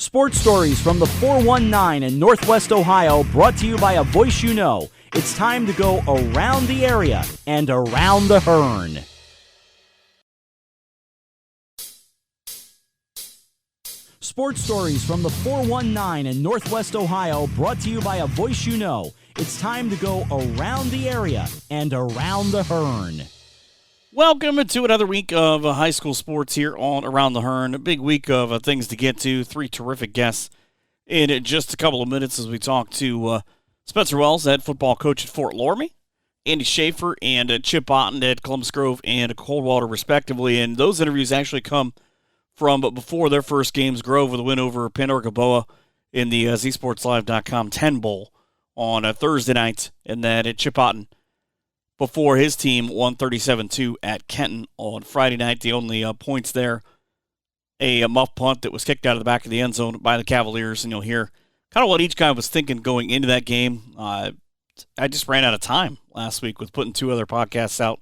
Sports stories from the 419 in Northwest Ohio, brought to you by a voice you know. It's time to go around the area and around the Hearn. Sports stories from the 419 in Northwest Ohio, brought to you by a voice you know. It's time to go around the area and around the Hearn. Welcome to another week of high school sports here on Around the Hearn. A big week of things to get to. Three terrific guests in just a couple of minutes as we talk to Spencer Wells, head football coach at Fort Loramie, Andy Schafer, and Chip Otten at Columbus Grove and Coldwater, respectively. And those interviews actually come from before their first games. Grove with a win over Pandora-Gaboa in the zsportslive.com 10 Bowl on a Thursday night, and then at Chip Otten before his team won 37-2 at Kenton on Friday night. The only points there, a muff punt that was kicked out of the back of the end zone by the Cavaliers, and you'll hear kind of what each guy was thinking going into that game. I just ran out of time last week with putting two other podcasts out,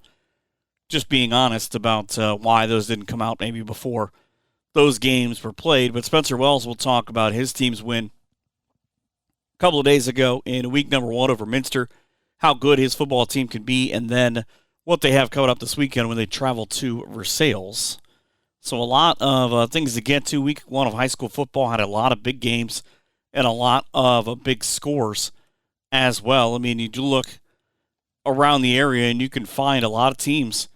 just being honest about why those didn't come out maybe before those games were played. But Spencer Wells will talk about his team's win a couple of days ago in week number 1 over Minster, how good his football team can be, and then what they have coming up this weekend when they travel to Versailles. So a lot of things to get to. Week 1 of high school football had a lot of big games and a lot of big scores as well. I mean, you do look around the area, and you can find a lot of teams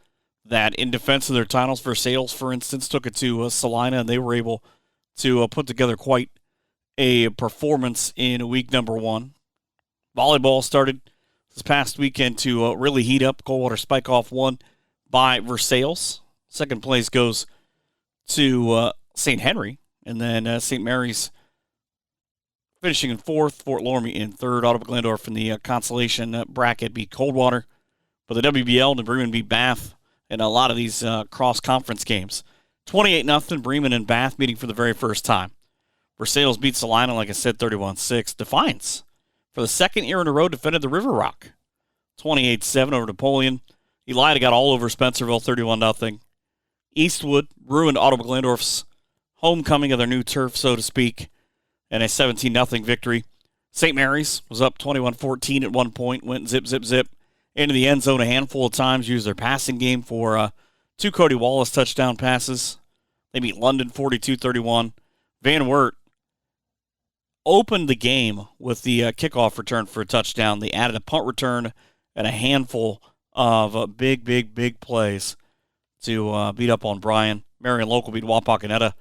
that, in defense of their titles, Versailles, for instance, took it to Salina, and they were able to put together quite a performance in week number 1. Volleyball started this past weekend to really heat up. Coldwater Spike-Off won by Versailles. Second place goes to St. Henry, and then St. Mary's finishing in 4th, Fort Loramie in 3rd. Audubon-Glandorf in the consolation bracket beat Coldwater. But the WBL, and Bremen beat Bath in a lot of these cross-conference games. 28-0, Bremen and Bath meeting for the very first time. Versailles beat Salina, like I said, 31-6. Defiance, for the second year in a row, defended the River Rock. 28-7 over Napoleon. Elida got all over Spencerville, 31-0. Eastwood ruined Audubon-Glandorf's homecoming of their new turf, so to speak, and a 17-0 victory. St. Mary's was up 21-14 at one point, went zip, zip, zip into the end zone a handful of times, used their passing game for 2 Cody Wallace touchdown passes. They beat London 42-31. Van Wert opened the game with the kickoff return for a touchdown. They added a punt return and a handful of big plays to beat up on Bryan. Marion Local beat Wapakoneta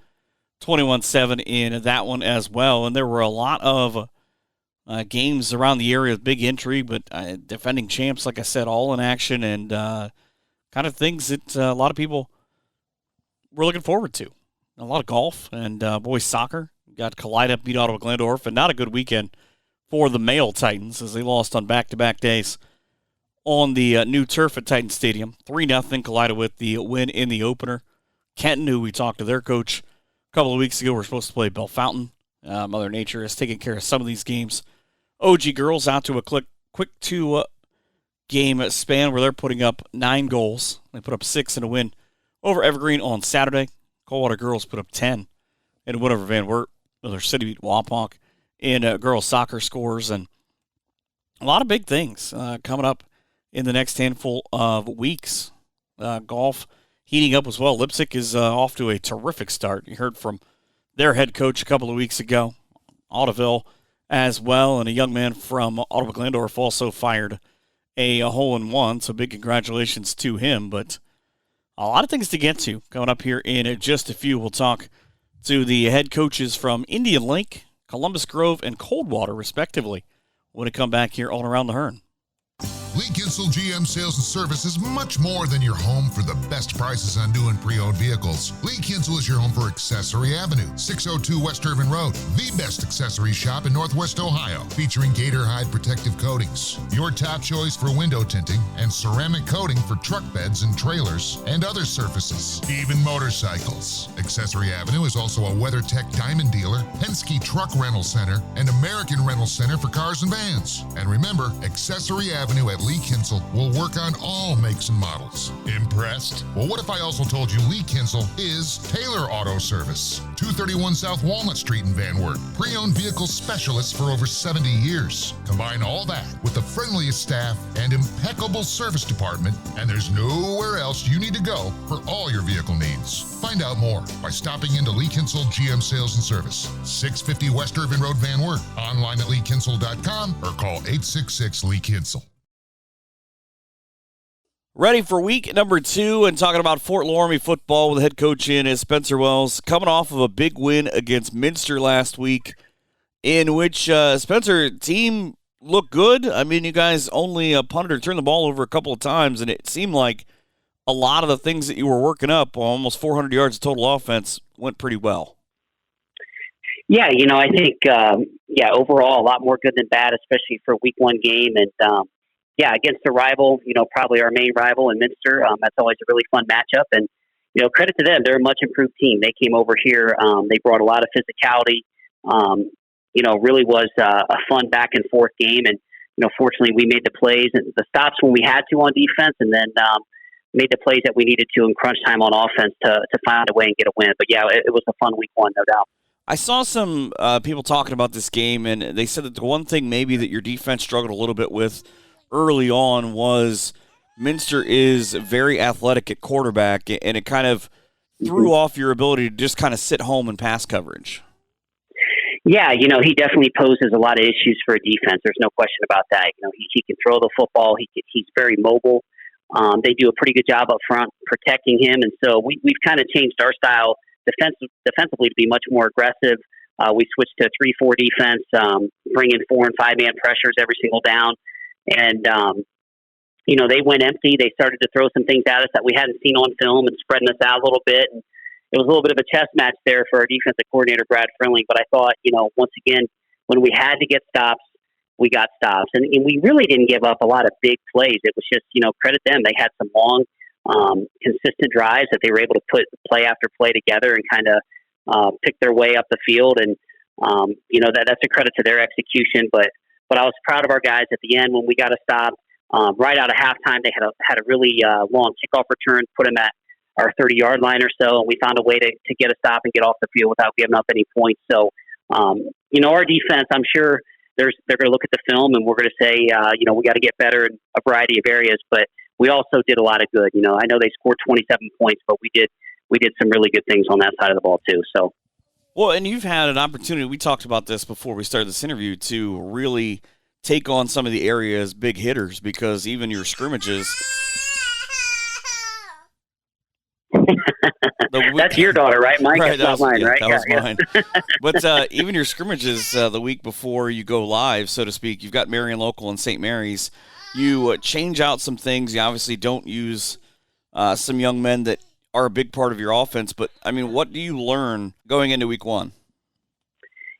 21-7 in that one as well. And there were a lot of games around the area with big intrigue, but defending champs, like I said, all in action, and kind of things that a lot of people were looking forward to. A lot of golf and boys soccer. Got Kalida beat Audubon-Glandorf, and not a good weekend for the male Titans as they lost on back-to-back days on the new turf at Titan Stadium. 3-0 Kalida with the win in the opener. Kenton, who we talked to their coach a couple of weeks ago, were supposed to play Bellefontaine. Mother Nature has taken care of some of these games. OG girls out to a quick 2-game span where they're putting up 9 goals. They put up 6 in a win over Evergreen on Saturday. Coldwater girls put up 10 in a win over Van Wert. Their city beat Wapak in girls soccer scores, and a lot of big things coming up in the next handful of weeks. Golf heating up as well. Lipsick is off to a terrific start. You heard from their head coach a couple of weeks ago. Audubonville as well, and a young man from Audubon-Glandorf also fired a hole-in-one, so big congratulations to him. But a lot of things to get to coming up here in just a few. We'll talk to the head coaches from Indian Lake, Columbus Grove, and Coldwater, respectively, when we come back here on Around the Hearn. Lee Kinsel GM Sales and Service is much more than your home for the best prices on new and pre-owned vehicles. Lee Kinsel is your home for Accessory Avenue, 602 West Irvin Road, the best accessory shop in Northwest Ohio, featuring gator hide protective coatings, your top choice for window tinting, and ceramic coating for truck beds and trailers and other surfaces, even motorcycles. Accessory Avenue is also a WeatherTech Diamond dealer, Penske Truck Rental Center, and American Rental Center for cars and vans. And remember, Accessory Avenue at Lee Kinsel will work on all makes and models. Impressed? Well, what if I also told you Lee Kinsel is Taylor Auto Service, 231 South Walnut Street in Van Wert. Pre-owned vehicle specialists for over 70 years. Combine all that with the friendliest staff and impeccable service department, and there's nowhere else you need to go for all your vehicle needs. Find out more by stopping into Lee Kinsel GM Sales and Service, 650 West Irvin Road, Van Wert. Online at leekinsel.com or call 866-LEE-KINSEL. Ready for week number 2 and talking about Fort Loramie football with the head coach in is Spencer Wells, coming off of a big win against Minster last week, in which Spencer team looked good. I mean, you guys only punted or turned the ball over a couple of times, and it seemed like a lot of the things that you were working up, almost 400 yards of total offense, went pretty well. Yeah, I think, overall, a lot more good than bad, especially for a week 1 game. And, against a rival, probably our main rival in Minster, that's always a really fun matchup. And, credit to them. They're a much improved team. They came over here. They brought a lot of physicality. Really was a fun back and forth game. And, fortunately, we made the plays and the stops when we had to on defense, and then made the plays that we needed to in crunch time on offense to find a way and get a win. But, it was a fun week 1, no doubt. I saw some people talking about this game, and they said that the one thing maybe that your defense struggled a little bit with early on was Minster is very athletic at quarterback, and it kind of threw off your ability to just kind of sit home and pass coverage. Yeah, he definitely poses a lot of issues for a defense. There's no question about that. He can throw the football. He's very mobile. They do a pretty good job up front protecting him, and so we've kind of changed our style defensively to be much more aggressive. We switched to a 3-4 defense, bringing 4- and 5-man pressures every single down. And, they went empty. They started to throw some things at us that we hadn't seen on film and spreading us out a little bit. And it was a little bit of a chess match there for our defensive coordinator, Brad Friendly. But I thought, once again, when we had to get stops, we got stops. And we really didn't give up a lot of big plays. It was just, credit them. They had some long, consistent drives that they were able to put play after play together and kind of pick their way up the field. And, that's a credit to their execution. But I was proud of our guys at the end when we got a stop. Right out of halftime, they had a really long kickoff return, put them at our 30-yard line or so, and we found a way to get a stop and get off the field without giving up any points. So, our defense, I'm sure they're going to look at the film and we're going to say, we got to get better in a variety of areas. But we also did a lot of good. I know they scored 27 points, but we did some really good things on that side of the ball too. So, well, and you've had an opportunity. We talked about this before we started this interview to really take on some of the areas big hitters, because even your scrimmages. That's your daughter, right, Mike? Right, that's not mine, right? That was mine. But even your scrimmages the week before you go live, so to speak, you've got Marion Local and St. Mary's. You change out some things. You obviously don't use some young men that are a big part of your offense. But, I mean, what do you learn going into week 1?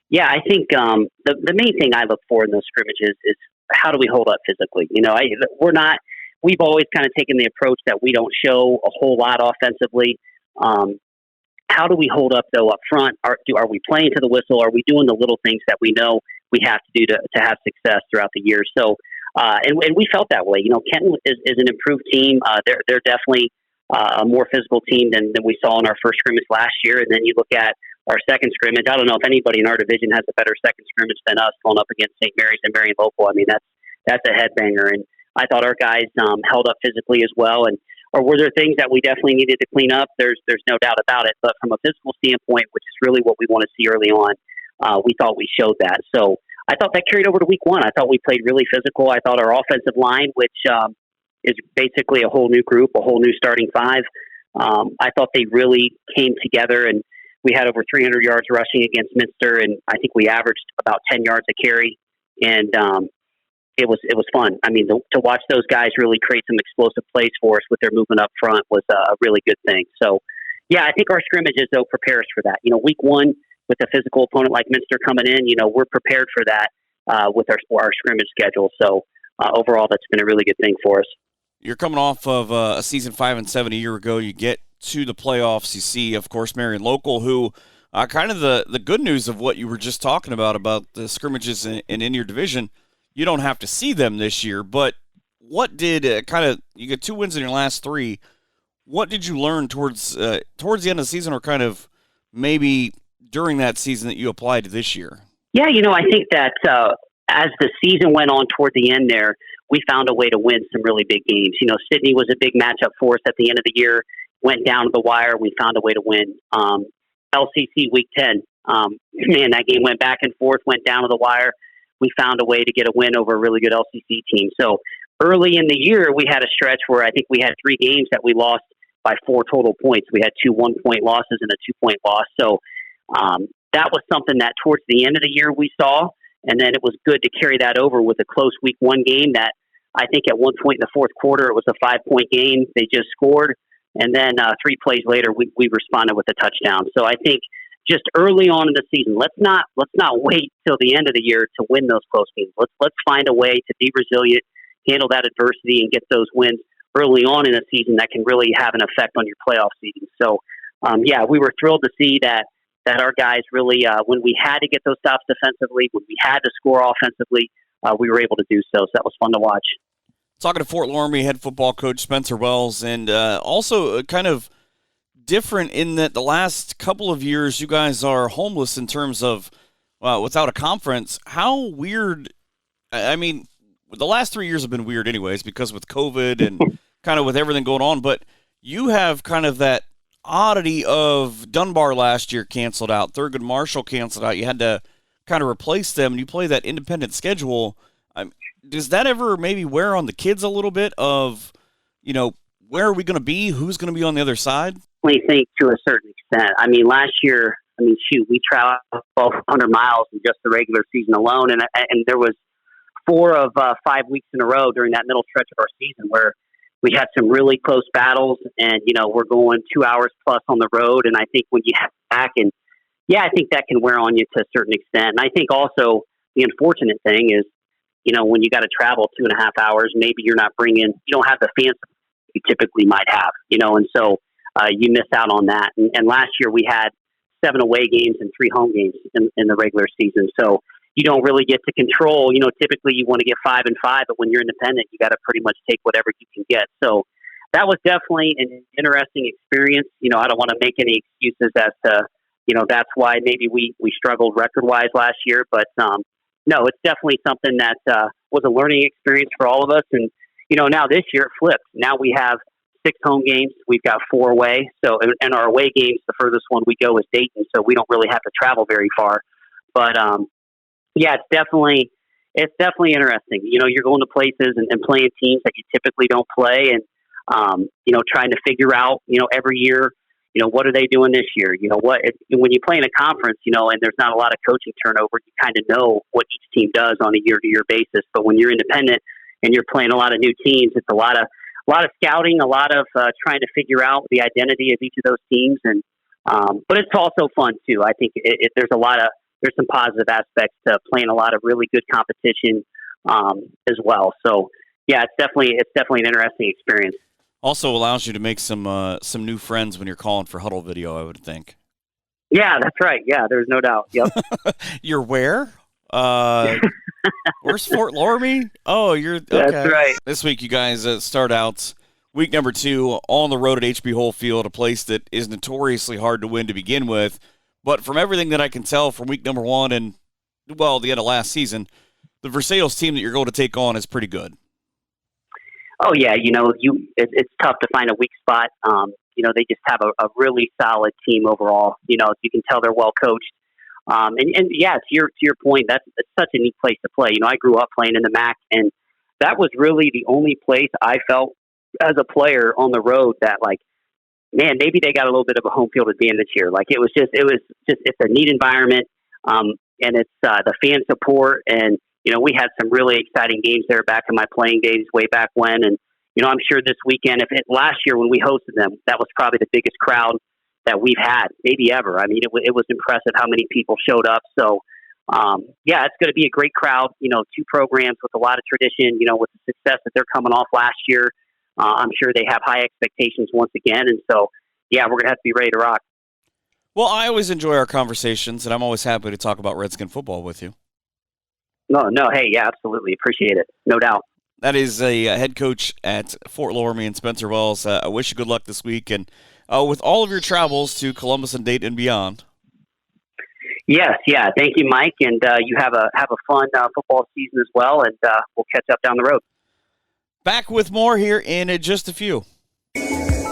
Yeah, I think the main thing I look for in those scrimmages is how do we hold up physically? We've always kind of taken the approach that we don't show a whole lot offensively. How do we hold up, though, up front? Are we playing to the whistle? Are we doing the little things that we know we have to do to have success throughout the year? So, and we felt that way. Kenton is an improved team. They're definitely a more physical team than we saw in our first scrimmage last year. And then you look at our second scrimmage. I don't know if anybody in our division has a better second scrimmage than us going up against St. Mary's and Marion Local. I mean, that's a headbanger. And I thought our guys held up physically as well. Or were there things that we definitely needed to clean up? There's no doubt about it. But from a physical standpoint, which is really what we want to see early on, we thought we showed that. So I thought that carried over to week 1. I thought we played really physical. I thought our offensive line, which is basically a whole new group, a whole new starting 5, I thought they really came together, and we had over 300 yards rushing against Minster, and I think we averaged about 10 yards a carry, and it was fun. I mean, to watch those guys really create some explosive plays for us with their movement up front was a really good thing. So, yeah, I think our scrimmages, though, prepare us for that. Week 1 with a physical opponent like Minster coming in, we're prepared for that with our scrimmage schedule. So, overall, that's been a really good thing for us. You're coming off of a season 5-7 a year ago. You get to the playoffs. You see, of course, Marion Local, who kind of the good news of what you were just talking about the scrimmages and in your division. You don't have to see them this year, but what did you get 2 wins in your last 3. What did you learn towards the end of the season, or kind of maybe during that season that you applied to this year? Yeah, I think that as the season went on toward the end there, we found a way to win some really big games. Sydney was a big matchup for us at the end of the year, went down to the wire. We found a way to win. LCC Week 10, that game went back and forth, went down to the wire. We found a way to get a win over a really good LCC team. So early in the year, we had a stretch where I think we had 3 games that we lost by 4 total points. We had 2 1-point losses and a 2-point loss. So that was something that towards the end of the year we saw. And then it was good to carry that over with a close Week 1 game that I think at one point in the fourth quarter, it was a 5-point game. They just scored. And then 3 plays later, we responded with a touchdown. So I think just early on in the season, let's not wait till the end of the year to win those close games. Let's find a way to be resilient, handle that adversity, and get those wins early on in the season that can really have an effect on your playoff season. So, we were thrilled to see that our guys really, when we had to get those stops defensively, when we had to score offensively, we were able to do so. So that was fun to watch. Talking to Fort Loramie head football coach Spencer Wells, and also kind of different in that the last couple of years you guys are homeless in terms of without a conference. How weird, I mean, the last 3 years have been weird anyways because with COVID and kind of with everything going on, but you have kind of that oddity of Dunbar last year canceled out, Thurgood Marshall canceled out. You had to kind of replace them, and you play that independent schedule. Does that ever maybe wear on the kids a little bit of, where are we going to be? Who's going to be on the other side? I think to a certain extent. I mean, last year, we traveled 1,200 miles in just the regular season alone, and there was 4 of 5 weeks in a row during that middle stretch of our season where we had some really close battles, and we're going 2 hours plus on the road. And I think when you have back, and I think that can wear on you to a certain extent. And I think also the unfortunate thing is, when you got to travel 2.5 hours, maybe you don't have the fans you typically might have, and so you miss out on that. And last year we had 7 away games and 3 home games in the regular season. So you don't really get to control, typically you want to get 5 and 5, but when you're independent, you got to pretty much take whatever you can get. So that was definitely an interesting experience. I don't want to make any excuses as to, that's why maybe we struggled record-wise last year, but no, it's definitely something that was a learning experience for all of us. And, now this year it flipped. Now we have 6 home games. We've got 4 away. So, and our away games, the furthest one we go is Dayton. So we don't really have to travel very far. But, it's definitely interesting. You're going to places and playing teams that you typically don't play, and, trying to figure out, every year, what are they doing this year? When you play in a conference, and there's not a lot of coaching turnover, you kind of know what each team does on a year-to-year basis. But when you're independent and you're playing a lot of new teams, it's a lot of scouting, a lot of trying to figure out the identity of each of those teams. And but it's also fun too. I think there's some positive aspects to playing a lot of really good competition as well. So it's definitely an interesting experience. Also allows you to make some new friends when you're calling for huddle video, I would think. Yeah, that's right. Yeah, there's no doubt. Yep. You're where? Where's Fort Loramie? Oh, you're okay. That's right. This week you guys start out week number 2 on the road at HB Hole Field, a place that is notoriously hard to win to begin with. But from everything that I can tell from week number 1 and, the end of last season, the Versailles team that you're going to take on is pretty good. Oh, yeah. It's tough to find a weak spot. They just have a really solid team overall. You can tell they're well coached. To your point, it's such a neat place to play. I grew up playing in the MAC, and that was really the only place I felt as a player on the road that, maybe they got a little bit of a home field advantage here. It's a neat environment, and it's the fan support, and we had some really exciting games there back in my playing days way back when. And, I'm sure this weekend, last year when we hosted them, that was probably the biggest crowd that we've had, maybe ever. I mean, it was impressive how many people showed up. So, it's going to be a great crowd, 2 programs with a lot of tradition, with the success that they're coming off last year. I'm sure they have high expectations once again. And so, we're going to have to be ready to rock. Well, I always enjoy our conversations, and I'm always happy to talk about Redskin football with you. No. Hey, yeah, absolutely. Appreciate it. No doubt. That is a head coach at Fort Loramie in Spencer Wells. I wish you good luck this week, and with all of your travels to Columbus and Dayton and beyond. Yes, yeah. Thank you, Mike, and you have a fun football season as well, and we'll catch up down the road. Back with more here in just a few.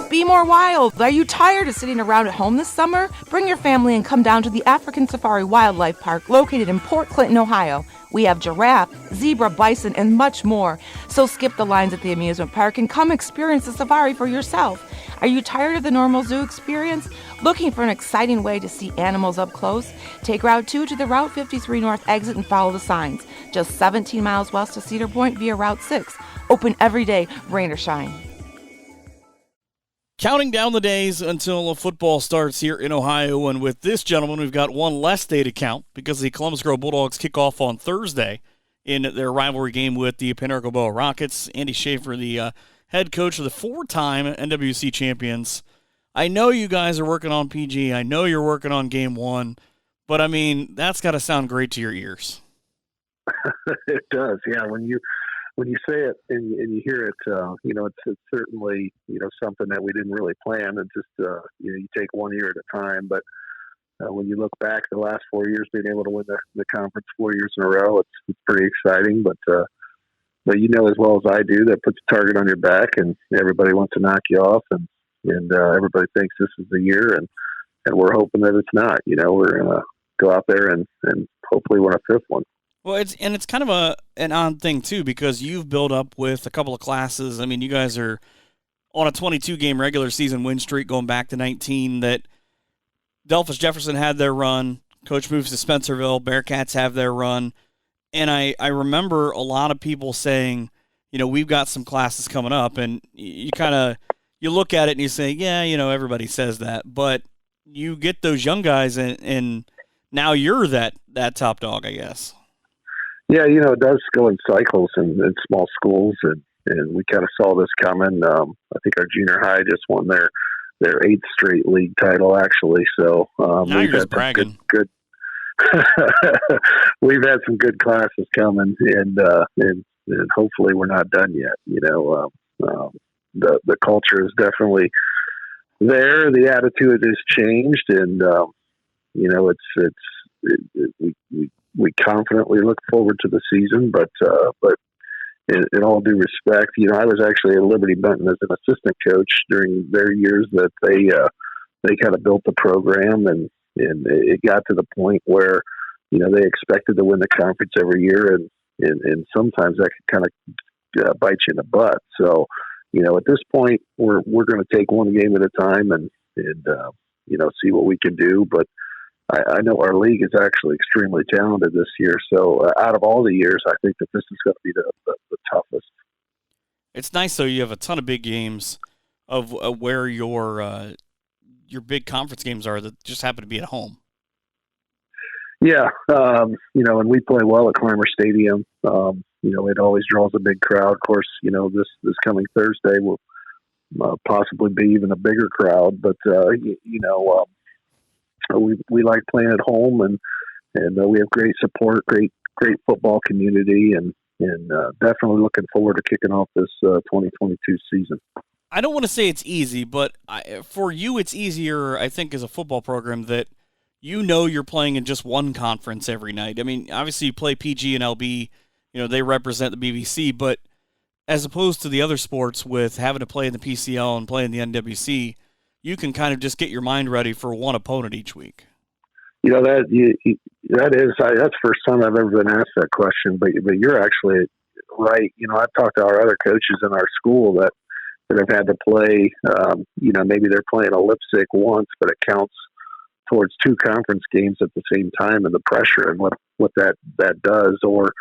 Be more wild. Are you tired of sitting around at home this summer? Bring your family and come down to the African Safari Wildlife Park located in Port Clinton, Ohio. We have giraffe, zebra, bison, and much more. So skip the lines at the amusement park and come experience the safari for yourself. Are you tired of the normal zoo experience? Looking for an exciting way to see animals up close? Take Route 2 to the Route 53 North exit and follow the signs. Just 17 miles west of Cedar Point via Route 6. Open every day, rain or shine. Counting down the days until football starts here in Ohio, and with this gentleman, we've got one less day to count because the Columbus Grove Bulldogs kick off on Thursday in their rivalry game with the Panair Rockets. Andy Schafer, the head coach of the four-time NWC champions. I know you guys are working on PG. I know you're working on Game 1, but, I mean, that's got to sound great to your ears. It does, yeah. When you say it and you hear it, it's certainly, something that we didn't really plan, and just, you take one year at a time. But when you look back the last 4 years, being able to win the conference 4 years in a row, it's pretty exciting. But you know as well as I do, that puts a target on your back, and everybody wants to knock you off, and everybody thinks this is the year, and we're hoping that it's not. We're going to go out there and hopefully win a fifth one. Well, it's kind of an odd thing, too, because you've built up with a couple of classes. I mean, you guys are on a 22-game regular season win streak going back to 19 that Delphus Jefferson had their run. Coach moves to Spencerville. Bearcats have their run. And I remember a lot of people saying, we've got some classes coming up. And you look at it and you say, yeah, everybody says that. But you get those young guys, and now you're that top dog, I guess. Yeah, it does go in cycles in small schools, and we kind of saw this coming. I think our junior high just won their 8th straight league title, actually. So now you're just bragging. Good. We've had some good classes coming, and hopefully we're not done yet. The culture is definitely there. The attitude has changed, and we confidently look forward to the season, but in all due respect, I was actually at Liberty Benton as an assistant coach during their years that they kind of built the program, and it got to the point where, they expected to win the conference every year, and sometimes that could kind of bite you in the butt. So, at this point, we're going to take one game at a time and see what we can do, but I know our league is actually extremely talented this year. So out of all the years, I think that this is going to be the toughest. It's nice, though. You have a ton of big games of where your big conference games are that just happen to be at home. Yeah. And we play well at Clymer Stadium. It always draws a big crowd. Of course, this coming Thursday will possibly be even a bigger crowd. But, we like playing at home, and we have great support, great football community, and definitely looking forward to kicking off this 2022 season. I don't want to say it's easy, but for you it's easier, I think, as a football program that you're playing in just one conference every night. I mean, obviously you play PG and LB, they represent the BBC, but as opposed to the other sports with having to play in the PCL and play in the NWC, you can kind of just get your mind ready for one opponent each week. That's the first time I've ever been asked that question, but you're actually right. I've talked to our other coaches in our school that have had to play, maybe they're playing a lipstick once, but it counts towards 2 conference games at the same time, and the pressure and what that does, or,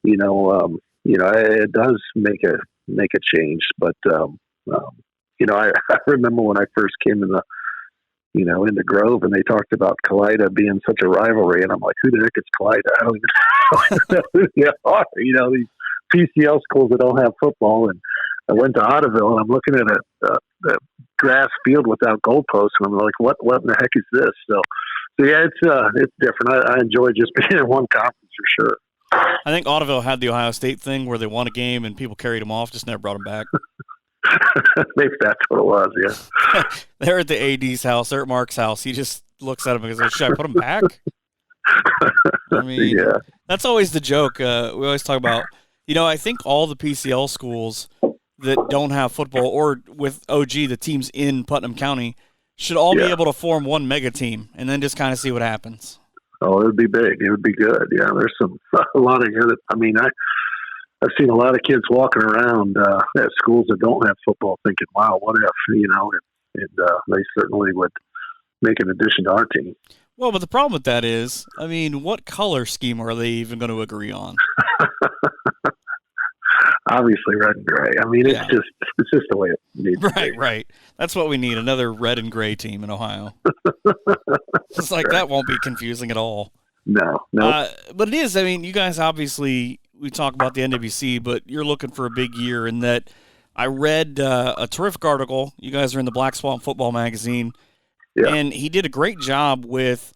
it does make a change, but, I remember when I first came into Grove, and they talked about Kalida being such a rivalry, and I'm like, who the heck is Kalida? I don't even know who they are. These PCL schools that don't have football. And I went to Otterville, and I'm looking at a grass field without goalposts, and I'm like, what in the heck is this? So yeah, it's different. I enjoy just being in one conference for sure. I think Audubon had the Ohio State thing where they won a game and people carried them off, just never brought them back. Maybe that's what it was, yeah. They're at the AD's house. They're at Mark's house. He just looks at him and goes, should I put them back? I mean, yeah. That's always the joke. We always talk about, I think all the PCL schools that don't have football, or with OG, the teams in Putnam County, should all be able to form one mega team and then just kind of see what happens. Oh, it would be big. It would be good. Yeah, there's a lot of good. I mean, I've seen a lot of kids walking around at schools that don't have football thinking, wow, what if, and they certainly would make an addition to our team. Well, but the problem with that is, I mean, what color scheme are they even going to agree on? Obviously red and gray. I mean, it's just the way it needs to be. Right. That's what we need, another red and gray team in Ohio. It's like that won't be confusing at all. No. But it is. I mean, you guys obviously, we talk about the NWC, but you're looking for a big year in that. I read a terrific article. You guys are in the Black Swan Football Magazine, and he did a great job with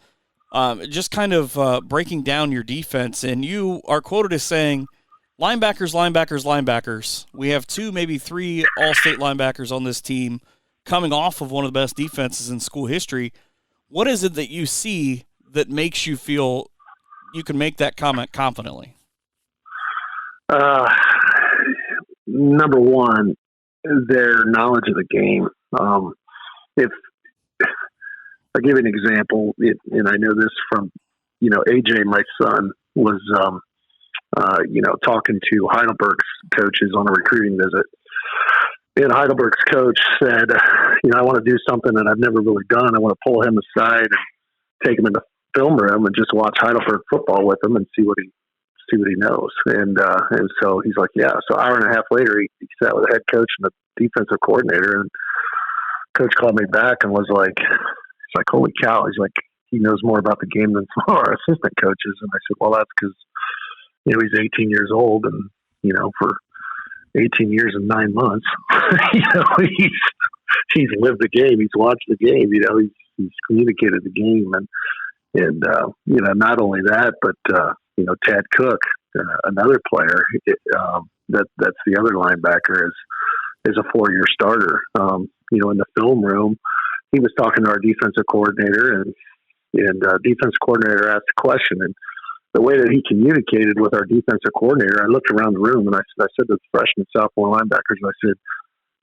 just kind of breaking down your defense. And you are quoted as saying, linebackers. We have 2, maybe 3 all-state linebackers on this team coming off of one of the best defenses in school history. What is it that you see that makes you feel you can make that comment confidently? Number one, their knowledge of the game. If I'll give you an example, and I know this from, AJ, my son, was, talking to Heidelberg's coaches on a recruiting visit. And Heidelberg's coach said, I want to do something that I've never really done. I want to pull him aside and take him in the film room and just watch Heidelberg football with him and see what he knows. And so he's like, yeah. So an hour and a half later, he sat with the head coach and the defensive coordinator, and coach called me back and was like, he's like, holy cow. He's like, he knows more about the game than some of our assistant coaches. And I said, well, that's because, he's 18 years old, and, for 18 years and 9 months, he's lived the game. He's watched the game, he's communicated the game. And not only that, but, Tad Cook, another player, that's the other linebacker, is a 4-year starter. In the film room, he was talking to our defensive coordinator, and defense coordinator asked a question, and the way that he communicated with our defensive coordinator, I looked around the room and I said to the freshman sophomore linebackers, I said,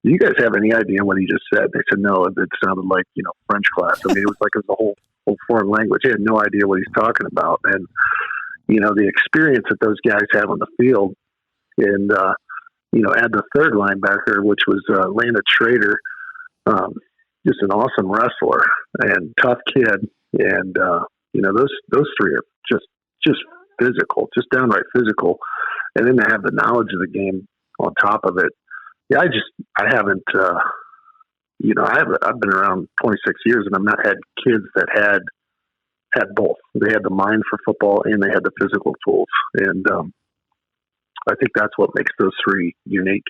do you guys have any idea what he just said? They said, no, it sounded like, French class. I mean, it was like it was a whole foreign language. He had no idea what he's talking about. And, the experience that those guys have on the field, and, add the third linebacker, which was Landon Schrader, just an awesome wrestler and tough kid. And, those 3 are just physical, just downright physical. And then they have the knowledge of the game on top of it. Yeah, I haven't, I've been around 26 years, and I've not had kids that had both. They had the mind for football and they had the physical tools. And I think that's what makes those 3 unique.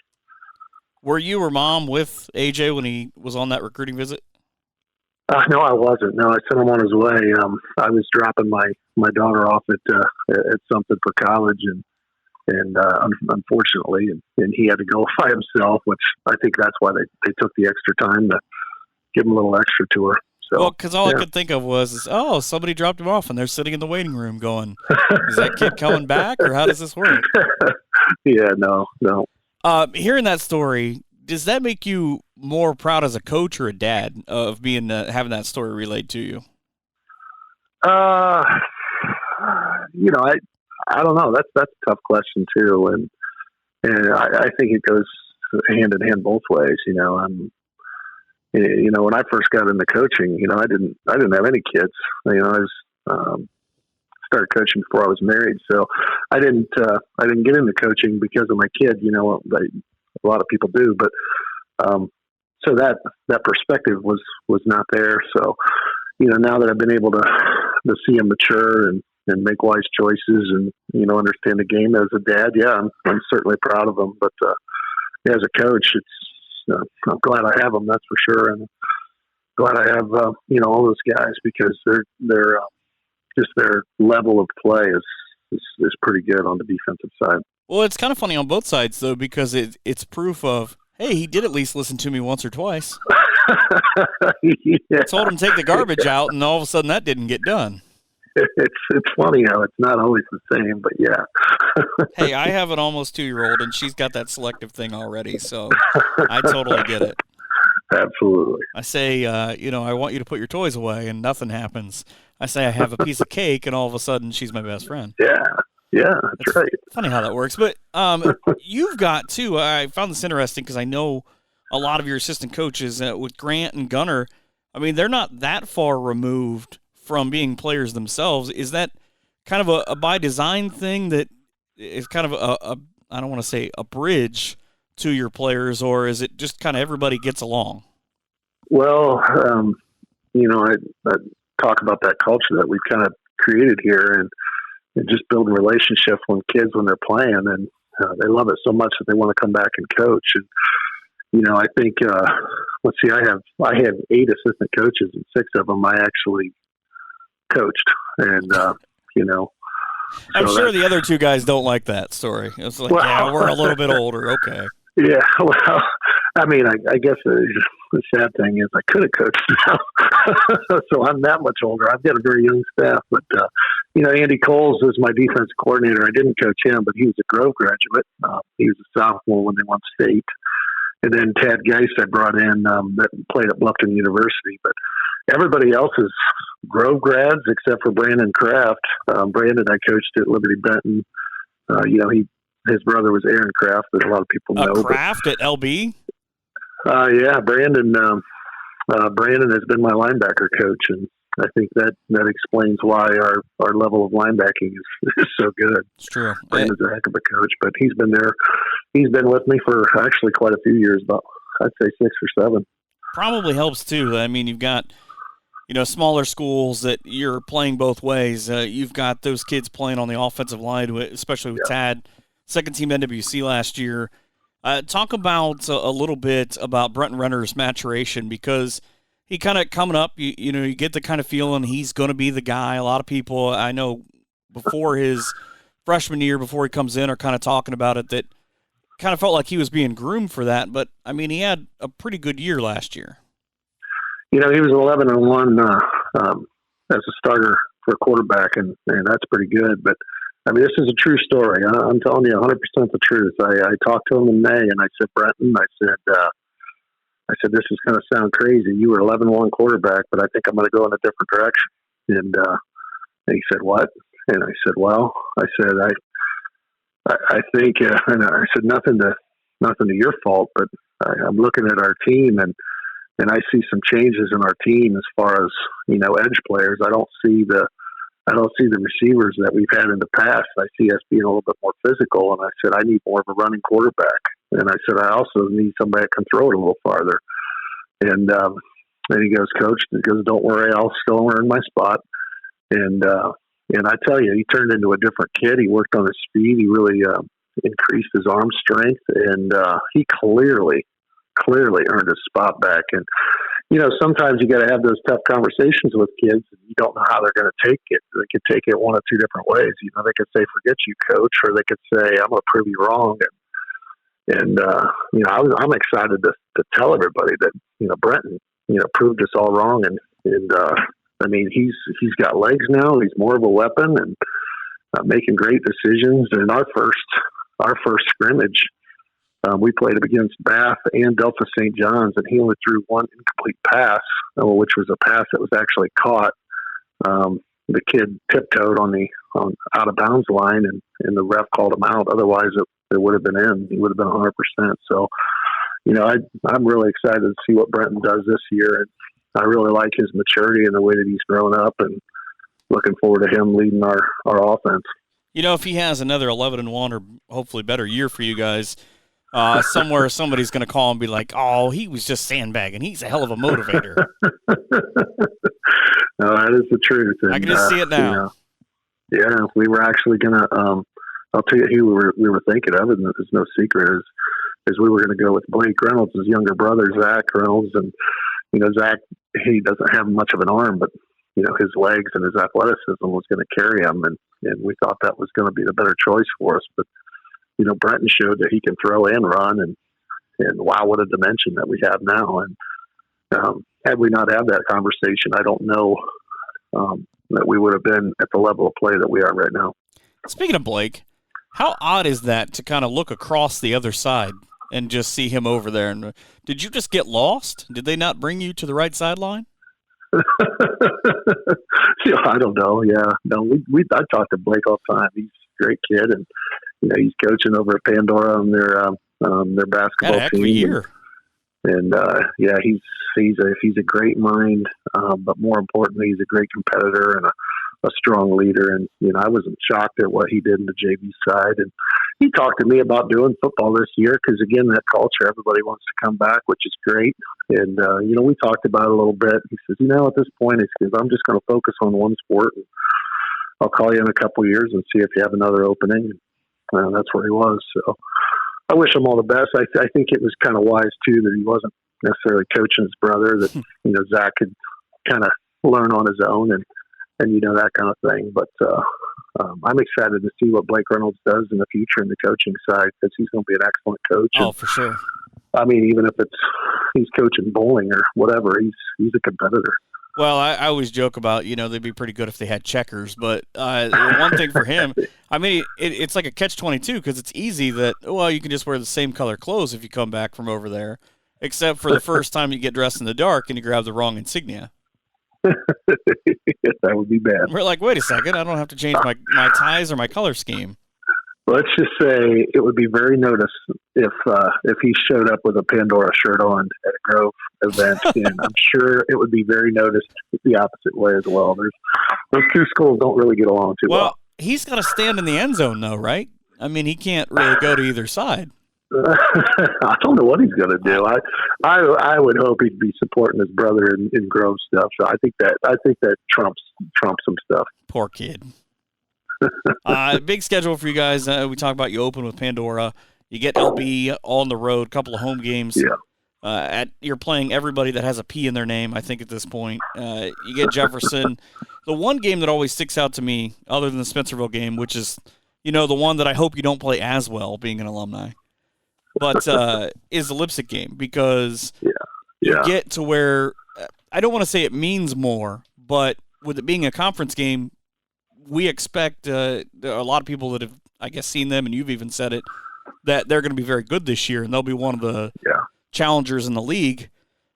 Were you or Mom with AJ when he was on that recruiting visit? No, I wasn't. No, I sent him on his way. I was dropping my daughter off at something for college, and unfortunately, and he had to go by himself, which I think that's why they took the extra time to give him a little extra to her. So, well, because all I could think of was, somebody dropped him off, and they're sitting in the waiting room going, is that kid coming back, or how does this work? Yeah, no. Hearing that story, does that make you more proud as a coach or a dad of being having that story relayed to you? I don't know. That's a tough question too, and I think it goes hand in hand both ways. When I first got into coaching, I didn't have any kids. I was started coaching before I was married, so I didn't get into coaching because of my kid. A lot of people do, but so that perspective was not there. So now that I've been able to see him mature and make wise choices and understand the game as a dad, I'm certainly proud of him. But as a coach, I'm glad I have him. That's for sure, and glad I have all those guys, because they're just their level of play is pretty good on the defensive side. Well, it's kind of funny on both sides, though, because it's proof of, hey, he did at least listen to me once or twice. Yeah. I told him to take the garbage out, and all of a sudden that didn't get done. It's funny how it's not always the same, but yeah. Hey, I have an almost 2-year-old, and she's got that selective thing already, so I totally get it. Absolutely. I say, I want you to put your toys away, and nothing happens. I say I have a piece of cake, and all of a sudden she's my best friend. Yeah, that's it's right. Funny how that works. But you've got, too, I found this interesting because I know a lot of your assistant coaches with Grant and Gunner, I mean, they're not that far removed from being players themselves. Is that kind of a by design thing that is kind of a I don't want to say a bridge to your players, or is it just kind of everybody gets along? Well, I talk about that culture that we've kind of created here, and just building relationships when they're playing, and they love it so much that they want to come back and coach. And I think let's see, I have 8 assistant coaches, and 6 of them I actually coached, and I'm sure the other 2 guys don't like that story. It's like, we're a little bit older, okay. Yeah, well, I mean, I guess the sad thing is I could have coached now, so I'm that much older. I've got a very young staff, but Andy Coles is my defense coordinator. I didn't coach him, but he was a Grove graduate. He was a sophomore when they won state, and then Tad Geist I brought in that played at Bluffton University. But everybody else is Grove grads except for Brandon Kraft. Brandon I coached at Liberty Benton. His brother was Aaron Kraft, that a lot of people know. Kraft at LB? Yeah, Brandon has been my linebacker coach, and I think that explains why our level of linebacking is so good. It's true. Brandon's a heck of a coach, but he's been with me for actually quite a few years, about I'd say 6 or 7. Probably helps too. I mean, you've got smaller schools that you're playing both ways. You've got those kids playing on the offensive line, especially with Tad. Second team NWC last year. Talk about a little bit about Brenton Renner's maturation, because he kind of coming up, you get the kind of feeling he's going to be the guy. A lot of people I know before his freshman year, before he comes in, are kind of talking about it, that kind of felt like he was being groomed for that. But, I mean, he had a pretty good year last year. He was 11-1 as a starter for a quarterback, and that's pretty good. But I mean, this is a true story. I'm telling you 100% the truth. I talked to him in May, and I said, Brenton, I said, this is going to sound crazy. You were 11-1 quarterback, but I think I'm going to go in a different direction. And he said, what? And I said, well, I think, and I said, nothing to your fault, but I'm looking at our team, and I see some changes in our team as far as, edge players. I don't see the receivers that we've had in the past. I see us being a little bit more physical. And I said, I need more of a running quarterback. And I said, I also need somebody that can throw it a little farther. And then he goes, Coach, don't worry, I'll still earn my spot. And I tell you, he turned into a different kid. He worked on his speed. He really increased his arm strength. And he clearly earned his spot back. And sometimes you got to have those tough conversations with kids, and you don't know how they're going to take it. They could take it one of 2 different ways. They could say, forget you, coach, or they could say, I'm going to prove you wrong. And I'm excited to tell everybody that, Brenton, proved us all wrong. And I mean, he's got legs now. He's more of a weapon and making great decisions. And our first scrimmage, we played against Bath and Delta St. John's, and he only threw one incomplete pass, which was a pass that was actually caught. The kid tiptoed on out of bounds line, and the ref called him out. Otherwise, it would have been in. He would have been 100%. So, I'm really excited to see what Brenton does this year, and I really like his maturity and the way that he's grown up, and looking forward to him leading our offense. If he has another 11-1 or hopefully better year for you guys, somewhere somebody's going to call and be like, oh, he was just sandbagging. He's a hell of a motivator. No, that is the truth. And, I can just see it now. We were actually going to I'll tell you who we were thinking of, and it's no secret, is we were going to go with Blake Reynolds' younger brother, Zach Reynolds. And, Zach, he doesn't have much of an arm, but, his legs and his athleticism was going to carry him. And and we thought that was going to be the better choice for us. But Brenton showed that he can throw and run, and wow, what a dimension that we have now. And had we not had that conversation, I don't know that we would have been at the level of play that we are right now. Speaking of Blake, how odd is that to kind of look across the other side and just see him over there? And did you just get lost? Did they not bring you to the right sideline? I don't know. Yeah, no, I talk to Blake all the time. He's a great kid, and he's coaching over at Pandora on their basketball heck team. Of a year. And yeah, he's a great mind, but more importantly, he's a great competitor and a strong leader. And I wasn't shocked at what he did in the JV side. And he talked to me about doing football this year because, again, that culture, everybody wants to come back, which is great. And we talked about it a little bit. He says, at this point, he says, I'm just going to focus on one sport. And I'll call you in a couple of years and see if you have another opening. And that's where he was. So I wish him all the best. I think it was kind of wise too that he wasn't necessarily coaching his brother. That Zach could kind of learn on his own and that kind of thing. But I'm excited to see what Blake Reynolds does in the future in the coaching side because he's going to be an excellent coach. Oh, for sure. I mean, even if he's coaching bowling or whatever, he's a competitor. Well, I always joke about, they'd be pretty good if they had checkers. But one thing for him, I mean, it's like a catch-22 because it's easy that, you can just wear the same color clothes if you come back from over there, except for the first time you get dressed in the dark and you grab the wrong insignia. That would be bad. We're like, wait a second, I don't have to change my ties or my color scheme. Let's just say it would be very noticed if he showed up with a Pandora shirt on at a Grove event, and I'm sure it would be very noticed the opposite way as well. Those two schools don't really get along too well. Well, he's got to stand in the end zone, though, right? I mean, he can't really go to either side. I don't know what he's going to do. I would hope he'd be supporting his brother in Grove stuff. So I think that trumps some stuff. Poor kid. Big schedule for you guys. We talk about you open with Pandora. You get LB on the road, couple of home games. Yeah. You're playing everybody that has a P in their name, I think, at this point. You get Jefferson. The one game that always sticks out to me, other than the Spencerville game, which is, the one that I hope you don't play as well, being an alumni, but is the Lipsick game because you get to where I don't want to say it means more, but with it being a conference game, we expect there are a lot of people that have, I guess, seen them, and you've even said it, that they're going to be very good this year, and they'll be one of the challengers in the league.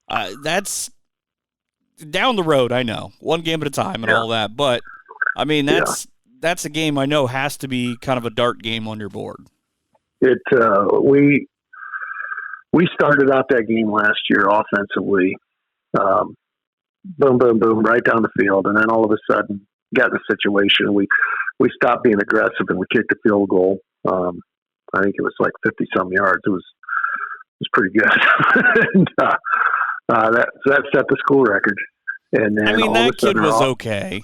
That's down the road, I know, one game at a time and all that, but, I mean, that's a game I know has to be kind of a dart game on your board. We started out that game last year offensively, boom, boom, boom, right down the field, and then all of a sudden, got in a situation. We stopped being aggressive and we kicked a field goal. I think it was like 50-some yards. It was pretty good. And, that set the school record. And then that kid was okay.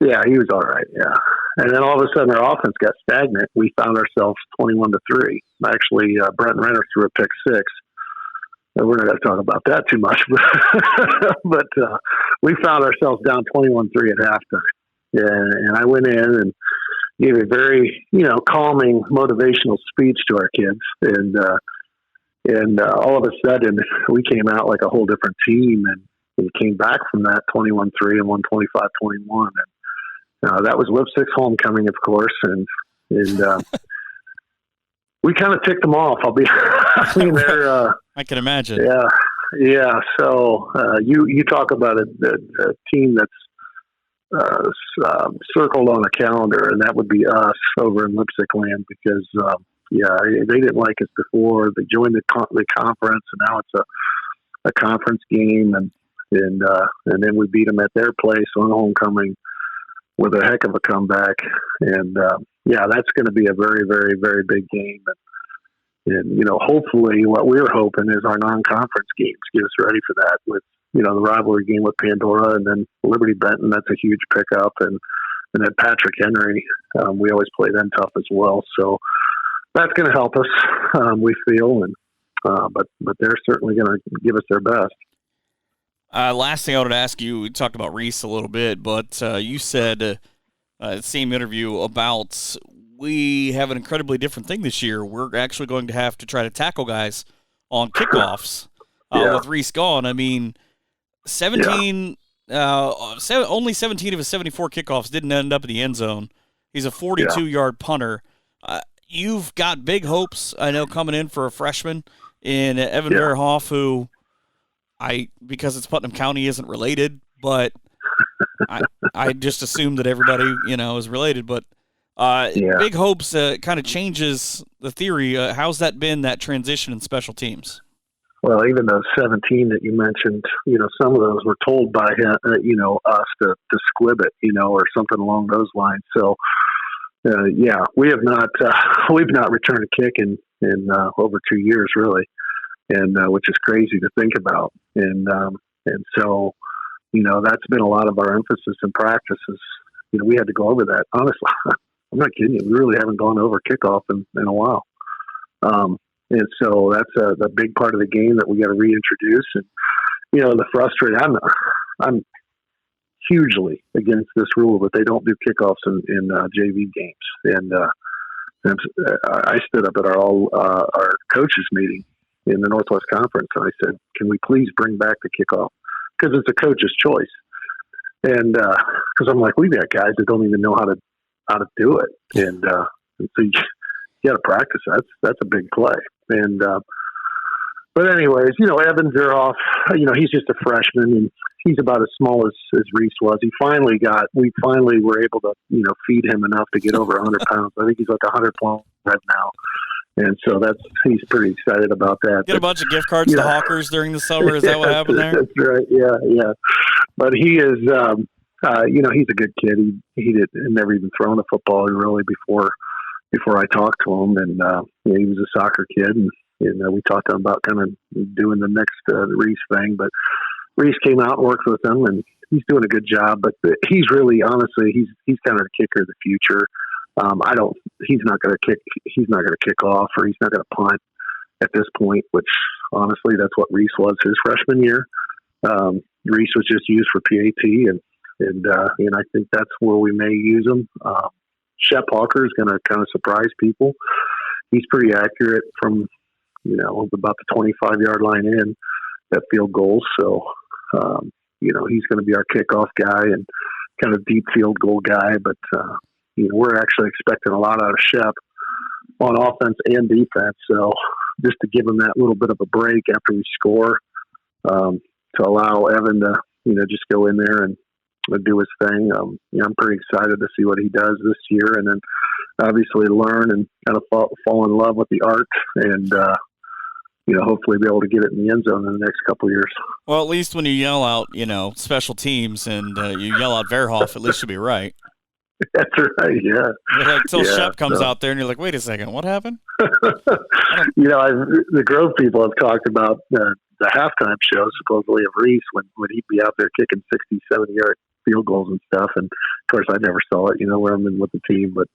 Yeah, he was all right. Yeah. And then all of a sudden our offense got stagnant. We found ourselves 21-3. Actually, Brenton Renner threw a pick six. We're not going to talk about that too much, but we found ourselves down 21-3 at halftime. And I went in and gave a very, calming, motivational speech to our kids. And all of a sudden, we came out like a whole different team. And we came back from that 21-3 and won 25-21. And that was Lipsick's homecoming, of course. And we kind of ticked them off. I can imagine. Yeah. So you talk about a team that's circled on a calendar, and that would be us over in Lipsick land because they didn't like us before. They joined the conference, and now it's a conference game, and then we beat them at their place on homecoming with a heck of a comeback, and that's going to be a very, very, very big game. And hopefully, what we're hoping is our non-conference games get us ready for that with. The rivalry game with Pandora and then Liberty Benton, that's a huge pickup. And then Patrick Henry, we always play them tough as well. So that's going to help us, we feel. And but they're certainly going to give us their best. Last thing I wanted to ask you, we talked about Reese a little bit, but you said same interview about we have an incredibly different thing this year. We're actually going to have to try to tackle guys on kickoffs with Reese gone. I mean, 17, only 17 of his 74 kickoffs didn't end up in the end zone. He's a 42-yard punter. You've got big hopes, I know, coming in for a freshman in Evan Verhoff, who because it's Putnam County, isn't related, but I just assume that everybody, is related. But big hopes kind of changes the theory. How's that been, that transition in special teams? Well, even those 17 that you mentioned, some of those were told by him, us to squib it, or something along those lines. So, we have not, we've not returned a kick in over 2 years, really, and which is crazy to think about. And so, that's been a lot of our emphasis in practices. We had to go over that. Honestly, I'm not kidding you. We really haven't gone over kickoff in a while. And so that's a big part of the game that we got to reintroduce. And, the frustrating, I'm hugely against this rule that they don't do kickoffs in JV games. And I stood up at our coaches meeting in the Northwest Conference, and I said, can we please bring back the kickoff? Because it's a coach's choice. And because I'm like, we've got guys that don't even know how to do it. And so you got to practice. That's a big play. And but anyways, Evan Verhoff, he's just a freshman, and he's about as small as Reese was. We finally were able to feed him enough to get over 100 pounds. I think he's like 100 pounds right now, and so he's pretty excited about that. Get a bunch of gift cards to Hawkers during the summer. Is that what happened there? That's right. Yeah. But he is, he's a good kid. He had never even thrown a football really before I talked to him, and he was a soccer kid, and we talked to him about kind of doing the next Reese thing. But Reese came out and worked with him, and he's doing a good job. But he's really, honestly, he's kind of the kicker of the future. He's not going to kick off, or he's not going to punt at this point. Which honestly, that's what Reese was his freshman year. Reese was just used for PAT, and I think that's where we may use him. Shep Hawker is going to kind of surprise people. He's pretty accurate from, about the 25-yard line in that field goal. So, he's going to be our kickoff guy and kind of deep field goal guy. But, we're actually expecting a lot out of Shep on offense and defense. So just to give him that little bit of a break after we score, to allow Evan to, just go in there and do his thing. I'm pretty excited to see what he does this year, and then obviously learn and kind of fall in love with the art, and hopefully be able to get it in the end zone in the next couple of years. Well, at least when you yell out, special teams, and you yell out Verhoff, at least you'll be right. That's right. Yeah. Until Shep comes out there, and you're like, wait a second, what happened? The Grove people have talked about the halftime show supposedly of Reese when he'd be out there kicking 60, 70-yard field goals and stuff. And of course, I never saw it, where I'm in with the team. But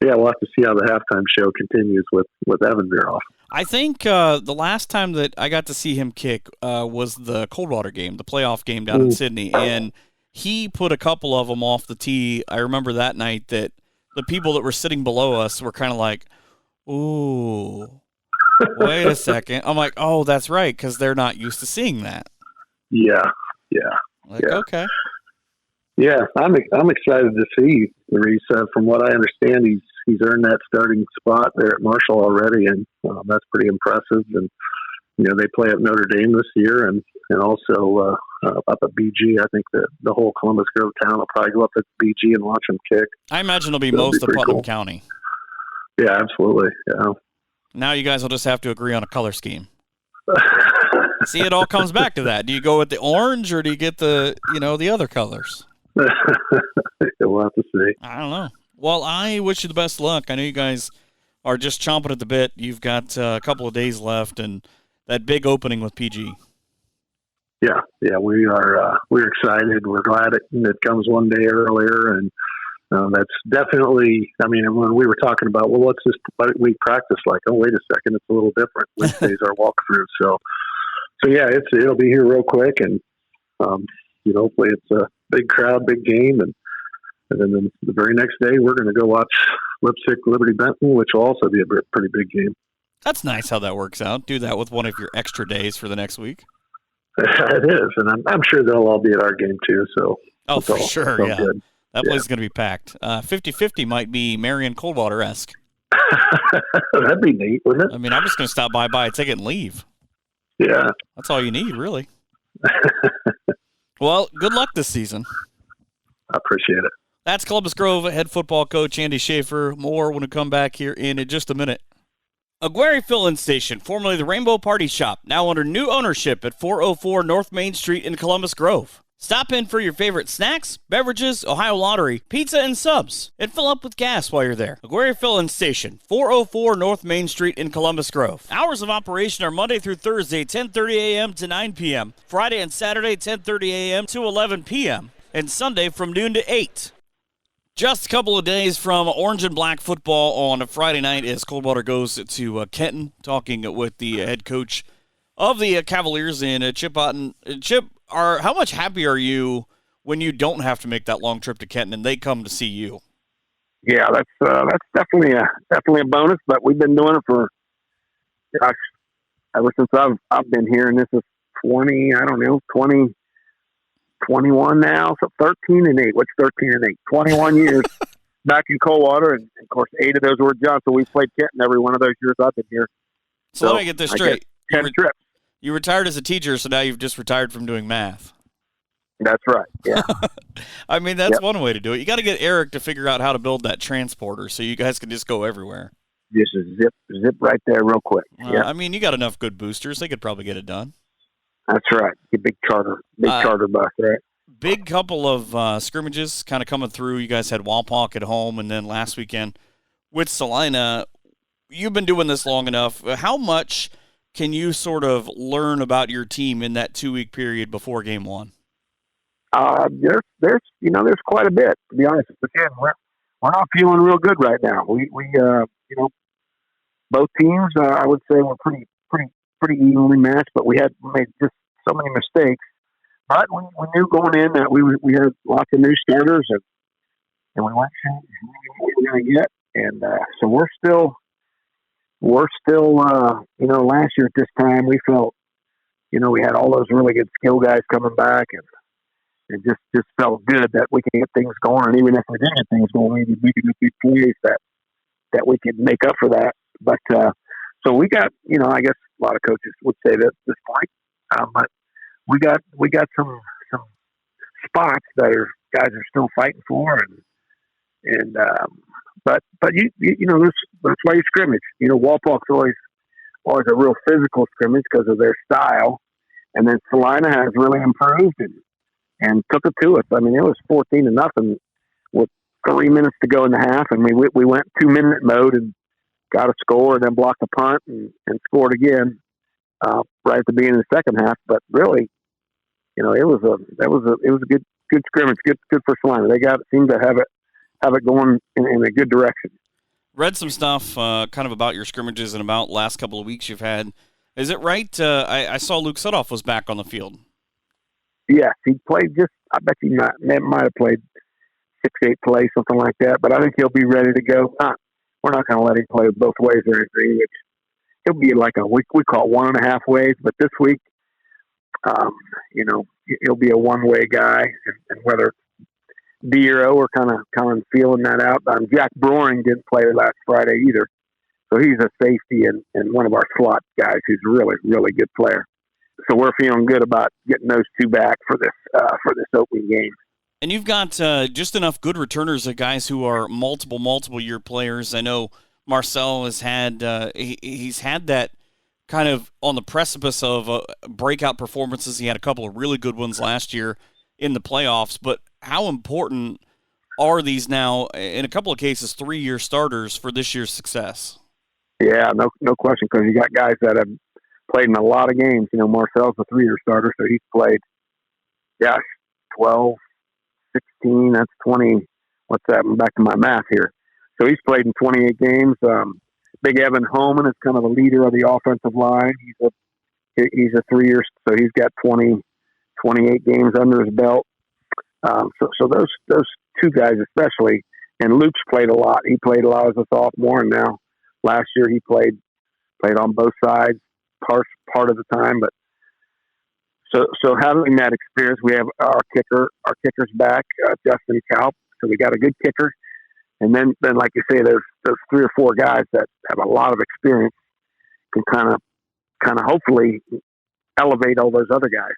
yeah, we'll have to see how the halftime show continues with Evan Verhoff. I think the last time that I got to see him kick was the Coldwater game, the playoff game down in Sydney, and he put a couple of them off the tee. I remember that night that the people that were sitting below us were kind of like, ooh, wait a second. I'm like, oh, that's right, because they're not used to seeing that. Yeah. Okay. Yeah, I'm excited to see Reese. From what I understand, he's earned that starting spot there at Marshall already, and that's pretty impressive. And they play at Notre Dame this year, and also up at BG. I think the whole Columbus Grove town will probably go up at BG and watch him kick. I imagine it'll be most of Putnam County. Yeah, absolutely. Yeah. Now you guys will just have to agree on a color scheme. See, it all comes back to that. Do you go with the orange, or do you get the other colors? We'll have to see. I don't know. Well, I wish you the best luck. I know you guys are just chomping at the bit. You've got a couple of days left, and that big opening with PG. Yeah, we are. We're excited. We're glad it comes one day earlier, and that's definitely. I mean, when we were talking about, well, what's this week practice like? Oh, wait a second, it's a little different. Wednesday's our walkthrough, so yeah, it'll be here real quick, and hopefully it's a big crowd, big game, and And then the very next day, we're going to go watch Lipstick Liberty Benton, which will also be a pretty big game. That's nice how that works out. Do that with one of your extra days for the next week. It is, and I'm sure they'll all be at our game too. So for sure, yeah. Good. That place is going to be packed. 50-50 might be Marion Coldwater-esque. That'd be neat, wouldn't it? I mean, I'm just going to stop by, buy a ticket, and leave. Yeah. That's all you need, really. Well, good luck this season. I appreciate it. That's Columbus Grove head football coach Andy Schafer. More when we come back here in just a minute. Aguirre Fill-In Station, formerly the Rainbow Party Shop, now under new ownership at 404 North Main Street in Columbus Grove. Stop in for your favorite snacks, beverages, Ohio Lottery, pizza, and subs, and fill up with gas while you're there. Aguirre Fill-In Station, 404 North Main Street in Columbus Grove. Hours of operation are Monday through Thursday, 10:30 a.m. to 9 p.m., Friday and Saturday, 10:30 a.m. to 11 p.m., and Sunday from noon to 8. Just a couple of days from orange and black football on a Friday night as Coldwater goes to Kenton, talking with the head coach of the Cavaliers in Chip Otten. Chip, how much happy are you when you don't have to make that long trip to Kenton and they come to see you? Yeah, that's definitely a bonus. But we've been doing it for ever since I've been here, and this is 21 now, so 13-8. What's 13-8? 21 years back in Coldwater, and of course 8 of those were John. So we've played Kenton every one of those years I've been here. So let me get this straight. 10 trips. You retired as a teacher, so now you've just retired from doing math. That's right. Yeah. I mean, that's one way to do it. You got to get Eric to figure out how to build that transporter so you guys can just go everywhere. Just zip right there real quick. Yeah. I mean, you got enough good boosters; they could probably get it done. That's right. A big charter bus, right? Big couple of scrimmages kind of coming through. You guys had Walpock at home, and then last weekend with Salina. You've been doing this long enough. How much can you sort of learn about your team in that 2-week period before game one? There's quite a bit, to be honest. Again, we're not feeling real good right now. We both teams, I would say, were pretty evenly matched, but we made just so many mistakes. But we knew going in that we had lots of new starters, and we weren't sure what we were going to get. And so we're still, last year at this time we felt, we had all those really good skill guys coming back, and it just felt good that we could get things going. And even if we didn't get things going, we could make big plays that we could make up for that. But so we got, I guess a lot of coaches would say that at this point, but we got some spots that guys are still fighting for, but that's why you scrimmage. Walpock's always a real physical scrimmage because of their style, and then Salina has really improved and took it to us. I mean, it was 14-0 with 3 minutes to go in the half, and we went 2-minute mode and got a score, and then blocked a punt and scored again right at the beginning of the second half. But really, it was a good scrimmage, good for Salina. They seemed to have it going in a good direction. Read some stuff kind of about your scrimmages and about last couple of weeks you've had. Is it right? I saw Luke Sudoff was back on the field. Yes, he played I bet he might have played 6-8 plays, something like that. But I think he'll be ready to go. We're not going to let him play both ways or anything. He'll be like we call it 1.5 ways. But this week, he'll be a one-way guy, and whether D-O are kind of feeling that out. Jack Broering didn't play last Friday either, so he's a safety and one of our slot guys who's a really, really good player. So we're feeling good about getting those two back for this opening game. And you've got just enough good returners of guys who are multiple year players. I know Marcel has had he's had that kind of on the precipice of breakout performances. He had a couple of really good ones last year in the playoffs. But how important are these now, in a couple of cases, 3-year starters for this year's success? Yeah, no question, because you got guys that have played in a lot of games. Marcel's a 3-year starter, so he's played, 12, 16, that's 20. What's that? I'm back to my math here. So he's played in 28 games. Big Evan Holman is kind of the leader of the offensive line. He's a 3-year, so he's got 28 games under his belt. So those two guys especially. And Luke's played a lot. He played a lot as a sophomore, and now last year he played on both sides part of the time. But so having that experience, we have our kicker's back, Justin Kalp. So we got a good kicker, and then like you say, there's 3 or 4 guys that have a lot of experience, can kind of hopefully elevate all those other guys.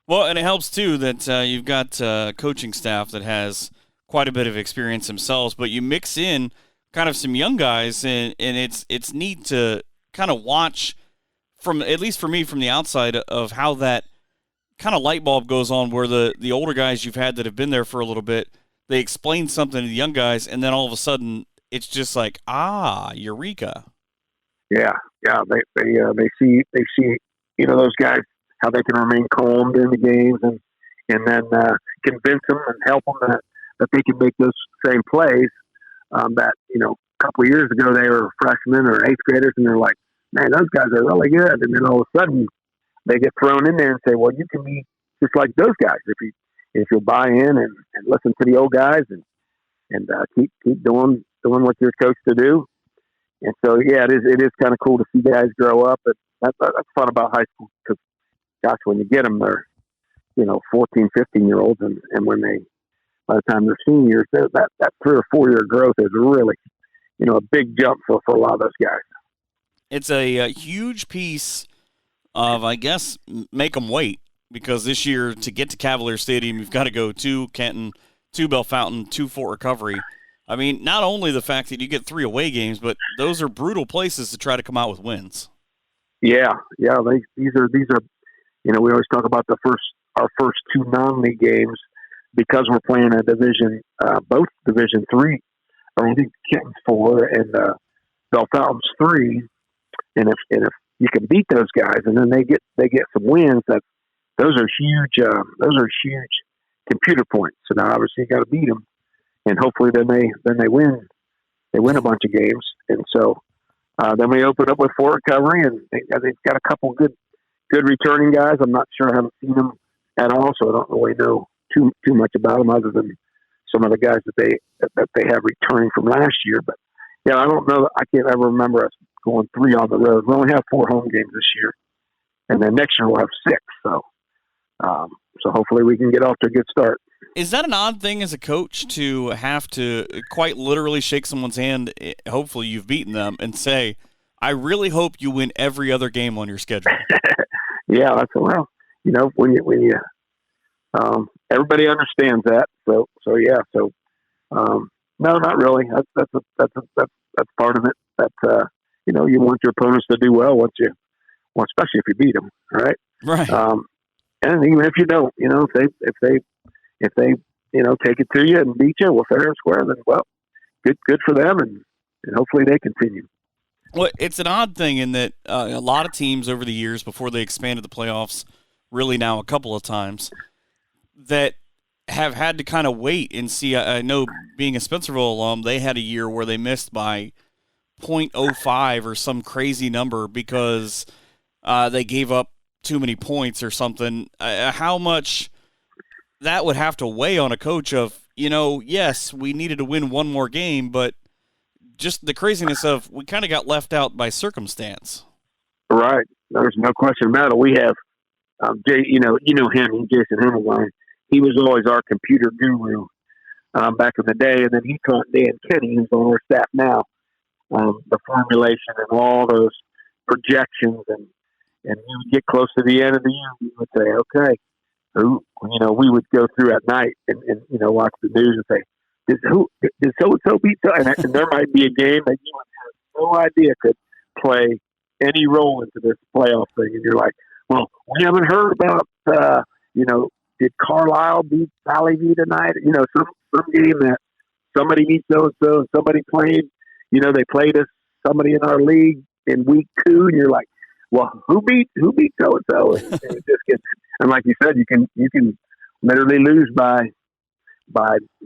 Well, and it helps too that you've got a coaching staff that has quite a bit of experience themselves, but you mix in kind of some young guys, and it's neat to kind of watch, from at least for me from the outside, of how that kind of light bulb goes on, where the older guys you've had that have been there for a little bit, they explain something to the young guys, and then all of a sudden it's just like, eureka. Yeah. They see those guys, how they can remain calm during the games, and then convince them and help them that they can make those same plays. That a couple of years ago they were freshmen or 8th graders, and they're like, man, those guys are really good. And then all of a sudden they get thrown in there and say, well, you can be just like those guys if you'll buy in and listen to the old guys and keep doing what you're coached to do. And so, yeah, it is kind of cool to see guys grow up. And that's fun about high school, because, gosh, when you get them, they're 14, 15-year-olds, and when by the time they're seniors, that 3 or 4 year growth is really a big jump for a lot of those guys. It's a huge piece of, I guess, make them wait, because this year to get to Cavalier Stadium, you've got to go to Kenton, to Bellefontaine, to Fort Recovery. I mean, not only the fact that you get 3 away games, but those are brutal places to try to come out with wins. Yeah. These are. We always talk about our first 2 non-league games, because we're playing a division, both Division 3, or I think Kenton's 4 and Bellefontaine's 3. And if you can beat those guys, and then they get some wins, those are huge computer points. So now obviously you got to beat them, and hopefully then they win a bunch of games. And so then we open up with Fort Recovery, and they've got a couple good returning guys. I'm not sure, I haven't seen them at all, so I don't really know too much about them, other than some of the guys that they have returning from last year. But yeah, I don't know. I can't ever remember us going 3 on the road. We only have 4 home games this year, and then next year we'll have 6. So hopefully we can get off to a good start. Is that an odd thing as a coach, to have to quite literally shake someone's hand, hopefully you've beaten them, and say, I really hope you win every other game on your schedule? Yeah, that's, well, when you everybody understands that. So yeah. So no, not really. That's part of it. That you want your opponents to do well especially if you beat them, right? Right. And even if you don't, if they take it to you and beat you, well, fair and square, then well, good for them, and hopefully they continue. Well, it's an odd thing in that a lot of teams over the years, before they expanded the playoffs, really now a couple of times, that have had to kind of wait and see. I know, being a Spencerville alum, they had a year where they missed by 0.05 or some crazy number because they gave up too many points or something. How much that would have to weigh on a coach of, yes, we needed to win one more game, but just the craziness of, we kind of got left out by circumstance. Right. There's no question about it. We have, him, Jason Hemmelwein. He was always our computer guru back in the day, and then he taught Dan Kenny, who's on our staff now, the formulation and all those projections. And you would get close to the end of the year, we would say, okay, we would go through at night and watch the news and say, did so-and-so beat so? And there might be a game that you would have no idea could play any role into this playoff thing. And you're like, well, we haven't heard about, did Carlisle beat Valley View tonight? Some game that somebody beat so-and-so and somebody played, they played us, somebody in our league in week 2, and you're like, well, who beat so-and-so? And it just gets, and like you said, you can literally lose by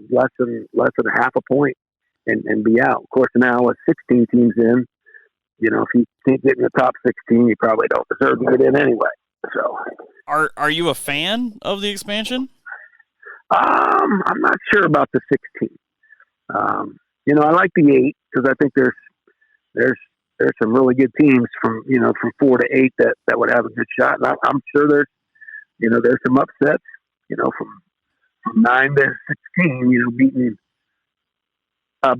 less than half a point and be out. Of course, now with 16 teams in, if you can't get in the top 16, you probably don't deserve to get in anyway. So, are you a fan of the expansion? I'm not sure about the 16. I like the 8 because I think there's some really good teams from 4 to 8 that would have a good shot. And I'm sure there's some upsets, from 9 to 16,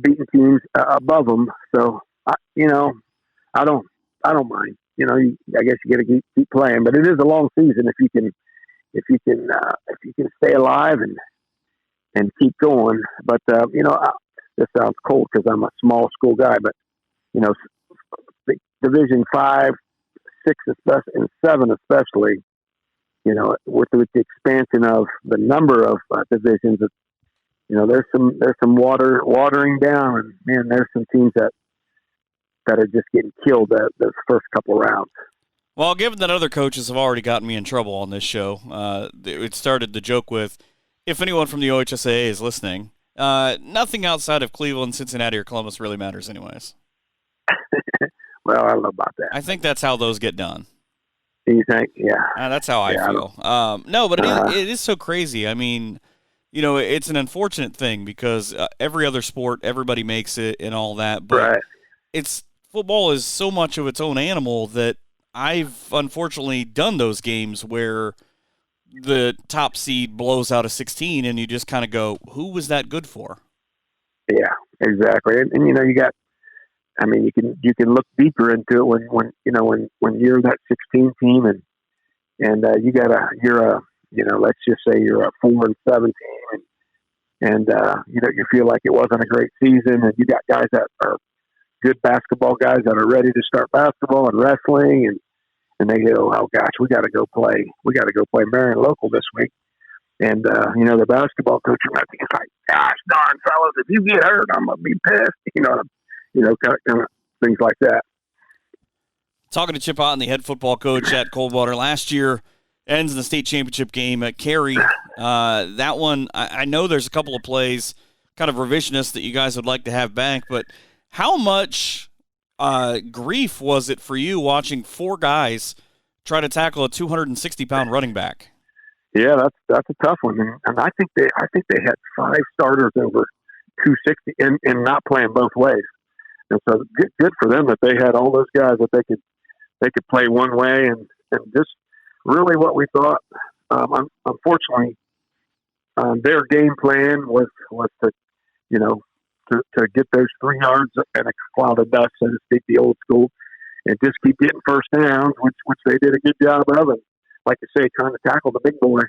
beating teams above them. So I don't mind. I guess you got to keep playing, but it is a long season if you can stay alive and keep going. But this sounds cold because I'm a small school guy, but Division 5, 6, especially, and 7 especially. With the expansion of the number of divisions, there's some watering down, and man, there's some teams that are just getting killed those first couple of rounds. Well, given that other coaches have already gotten me in trouble on this show, it started the joke with, if anyone from the OHSAA is listening, nothing outside of Cleveland, Cincinnati, or Columbus really matters anyways. Well, I don't know about that. I think that's how those get done. You think? Yeah. That's how I feel. No, but it is so crazy. I mean, it's an unfortunate thing because every other sport, everybody makes it and all that. But right. Football is so much of its own animal that I've unfortunately done those games where the top seed blows out a 16 and you just kind of go, who was that good for? Yeah, exactly. And you got, you can look deeper into it when you're that 16 team and let's just say you're a 4-7 team and you feel like it wasn't a great season, and you got guys that are good basketball guys that are ready to start basketball and wrestling, and they go, oh gosh, we got to go play Marion local this week. And, the basketball coach is like, gosh darn fellas, if you get hurt, I'm going to be pissed, kind of things like that. Talking to Chip Otten, the head football coach at Coldwater, last year ends in the state championship game at Cary. That one, I know there's a couple of plays, kind of revisionist, that you guys would like to have back, but how much grief was it for you watching 4 guys try to tackle a 260-pound running back? Yeah, that's a tough one, and I think they had 5 starters over 260 and not playing both ways. And so good for them that they had all those guys that they could play one way, and just really what we thought. Unfortunately, their game plan was to to get those 3 yards and a cloud of dust, so to speak, the old school, and just keep getting first downs, which they did a good job of. And like I say, trying to tackle the big boy.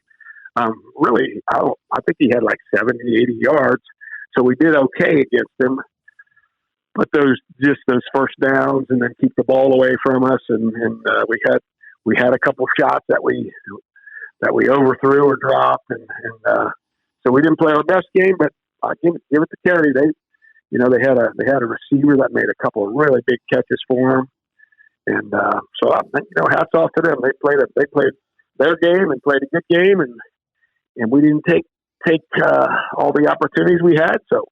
Really, I think he had like 70, 80 yards, so we did okay against him. But those first downs, and then keep the ball away from us, and we had a couple shots that we overthrew or dropped, and so we didn't play our best game. But I give it to Cary. They had a receiver that made a couple of really big catches for him, and so hats off to them. They played their game and played a good game, and we didn't take all the opportunities we had. So.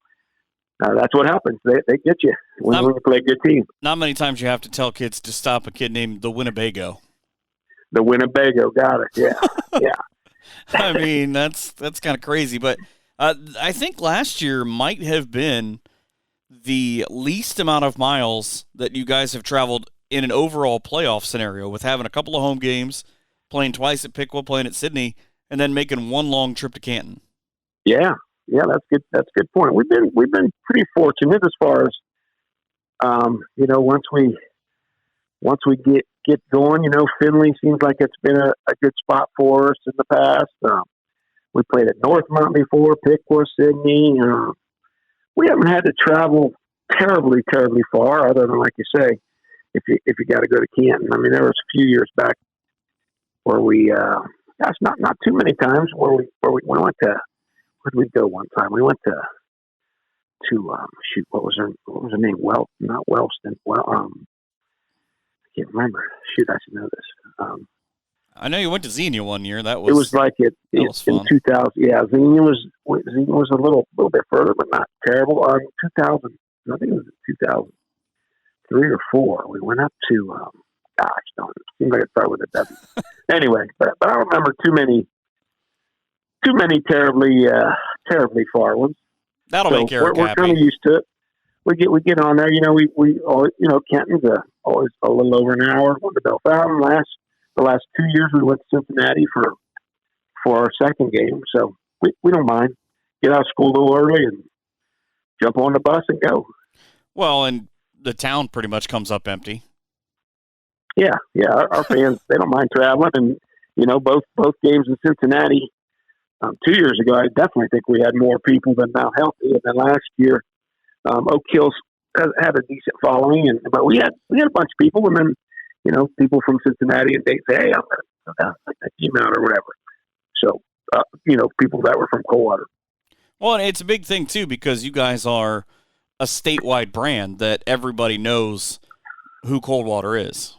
That's what happens. They get you when you play a good team. Not many times you have to tell kids to stop a kid named the Winnebago. The Winnebago, got it. Yeah, yeah. I mean, that's kind of crazy, but I think last year might have been the least amount of miles that you guys have traveled in an overall playoff scenario, with having a couple of home games, playing twice at Piqua, playing at Sydney, and then making one long trip to Canton. Yeah. Yeah, that's good. That's a good point. We've been pretty fortunate as far as once we get going. Finley seems like it's been a good spot for us in the past. We played at Northmont before, Piqua, Sydney. We haven't had to travel terribly far, other than, like you say, if you got to go to Canton. I mean, there was a few years back where we not too many times where we went to. Where did we go one time? We went to what was her name? Not Wellston. I can't remember. Shoot, I should know this. I know you went to Xenia one year. It was like in 2000. Yeah, Xenia was a little bit further, but not terrible. 2000. I think it was 2003 or 4. We went up to. Gosh, darn it. Seems like it started with a W. Anyway, but I don't remember too many too many terribly far ones. That'll make Eric we're happy. kind of used to it. We get on there. We always, Kenton's always a little over an hour. Went to Bellefontaine the last 2 years. We went to Cincinnati for our second game, so we don't mind. Get out of school a little early and jump on the bus and go. Well, and the town pretty much comes up empty. Yeah. Our fans, they don't mind traveling, and both games in Cincinnati 2 years ago, I definitely think we had more people than now healthy. And then last year, Oak Hills had a decent following, but we had a bunch of people, and then people from Cincinnati and they say, "Hey, I'm going to go down like that team out or whatever." So people that were from Coldwater. Well, and it's a big thing too because you guys are a statewide brand that everybody knows who Coldwater is.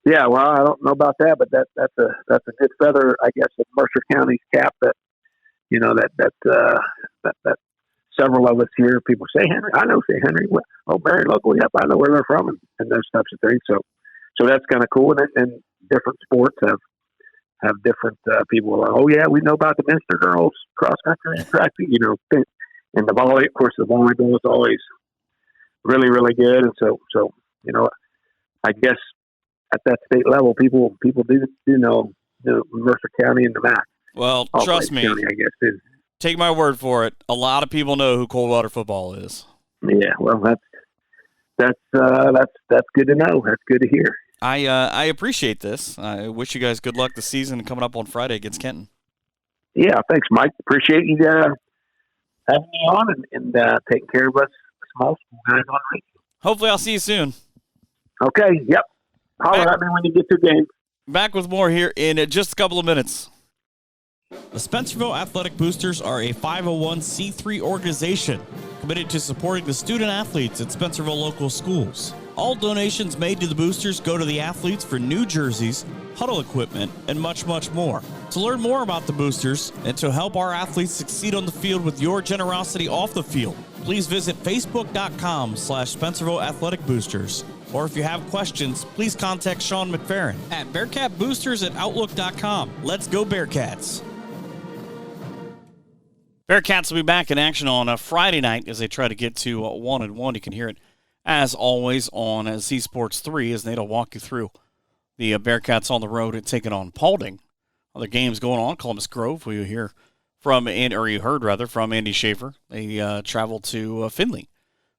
Yeah, well, I don't know about that, but that's a good feather, I guess, in Mercer County's cap. That that several of us here, people say Henry. I know, say Henry. Oh, very local. Yep, I know where they're from, and those types of things. So that's kind of cool. And different sports have different people. Like, oh yeah, we know about the Minster girls cross country and track. And the volley, of course, the volleyball is always really, really good. And so I guess at that state level, people do know Mercer County and the MAC. Well, trust me. County, I guess, is. Take my word for it. A lot of people know who Coldwater football is. Yeah, well, that's good to know. That's good to hear. I appreciate this. I wish you guys good luck this season coming up on Friday against Kenton. Yeah, thanks, Mike. Appreciate you having me on and taking care of us small school guys on radio. Hopefully, I'll see you soon. Okay. Yep. Holler at me when you get to the game. Back with more here in just a couple of minutes. The Spencerville Athletic Boosters are a 501c3 organization committed to supporting the student athletes at Spencerville local schools. All donations made to the Boosters go to the athletes for new jerseys, huddle equipment, and much, much more. To learn more about the Boosters and to help our athletes succeed on the field with your generosity off the field, please visit facebook.com/Spencerville Athletic Boosters. Or if you have questions, please contact Sean McFerrin at BearcatBoosters@Outlook.com. Let's go Bearcats! Bearcats will be back in action on a Friday night as they try to get to 1-1. You can hear it, as always, on Z Sports 3 as Nate'll walk you through the Bearcats on the road and taking on Paulding. Other games going on, Columbus Grove, who you heard from Andy Schafer. They traveled to Findlay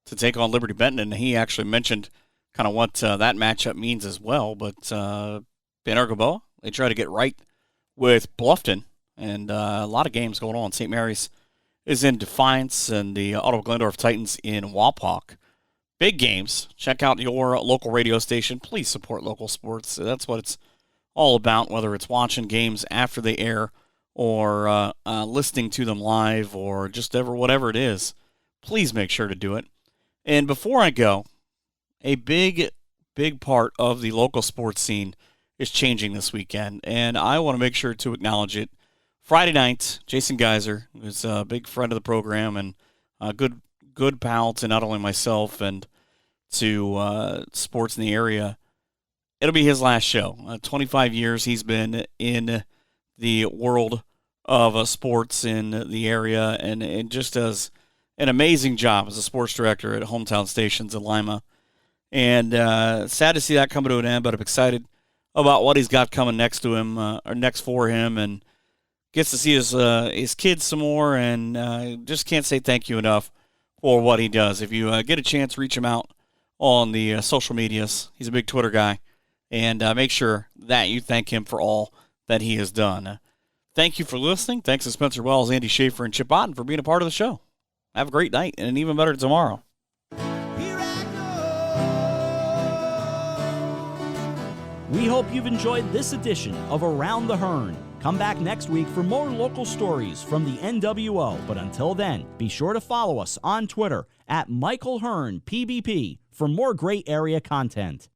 to take on Liberty Benton, and he actually mentioned kind of what that matchup means as well. But Ben Argoboa, they try to get right with Bluffton, and a lot of games going on. St. Mary's is in Defiance, and the Ottawa Glendorf Titans in Wapak. Big games. Check out your local radio station. Please support local sports. That's what it's all about, whether it's watching games after they air or listening to them live or just whatever it is. Please make sure to do it. And before I go, a big part of the local sports scene is changing this weekend, and I want to make sure to acknowledge it. Friday night, Jason Geiser, who's a big friend of the program and a good pal to not only myself and to sports in the area, it'll be his last show. 25 years he's been in the world of sports in the area and just does an amazing job as a sports director at Hometown Stations in Lima. And sad to see that coming to an end, but I'm excited about what he's got coming next to him, or next for him, and gets to see his kids some more, and just can't say thank you enough for what he does. If you get a chance, reach him out on the social medias. He's a big Twitter guy, and make sure that you thank him for all that he has done. Thank you for listening. Thanks to Spencer Wells, Andy Schafer, and Chip Otten for being a part of the show. Have a great night, and an even better tomorrow. We hope you've enjoyed this edition of Around the Hearn. Come back next week for more local stories from the NWO. But until then, be sure to follow us on Twitter at Michael Hearn PBP for more great area content.